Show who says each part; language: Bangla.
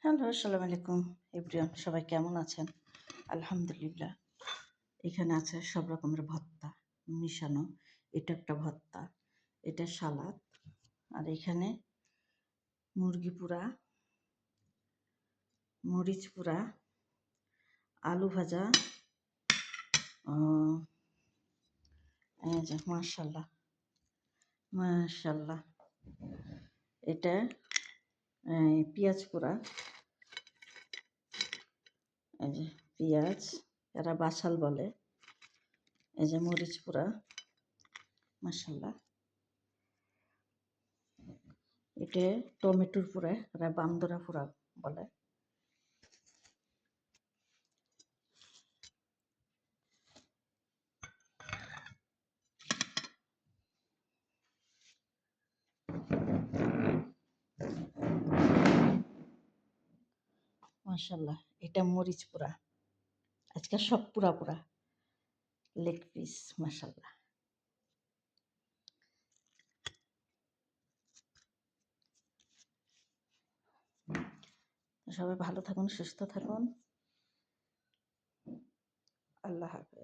Speaker 1: হ্যালো, আসসালামু আলাইকুম এভরিওয়ান। সবাই কেমন আছেন? আলহামদুলিল্লাহ। এখানে আছে সব রকমের ভর্তা মিশানো। এটা একটা ভর্তা, এটা সালাদ, আর এখানে মুরগি পোড়া, মরিচ পোড়া, আলু ভাজা। এই যে মাশাল্লাহ মাশাল্লাহ, এটা পেঁয়াজ পোড়া, এই যে পেঁয়াজ, এরা বাসাল বলে। এই যে মরিচ পোড়া, মাশাল্লাহ। এটা টমেটোর পোড়া, এরা বান্দরা পোড়া বলে। মাশাল্লাহ, এটা মরিচ পোড়া। আজকে সব পোড়া পোড়া লেগ পিস। মাশাল্লাহ। সবাই ভালো থাকুন, সুস্থ থাকুন। আল্লাহ হাফেজ।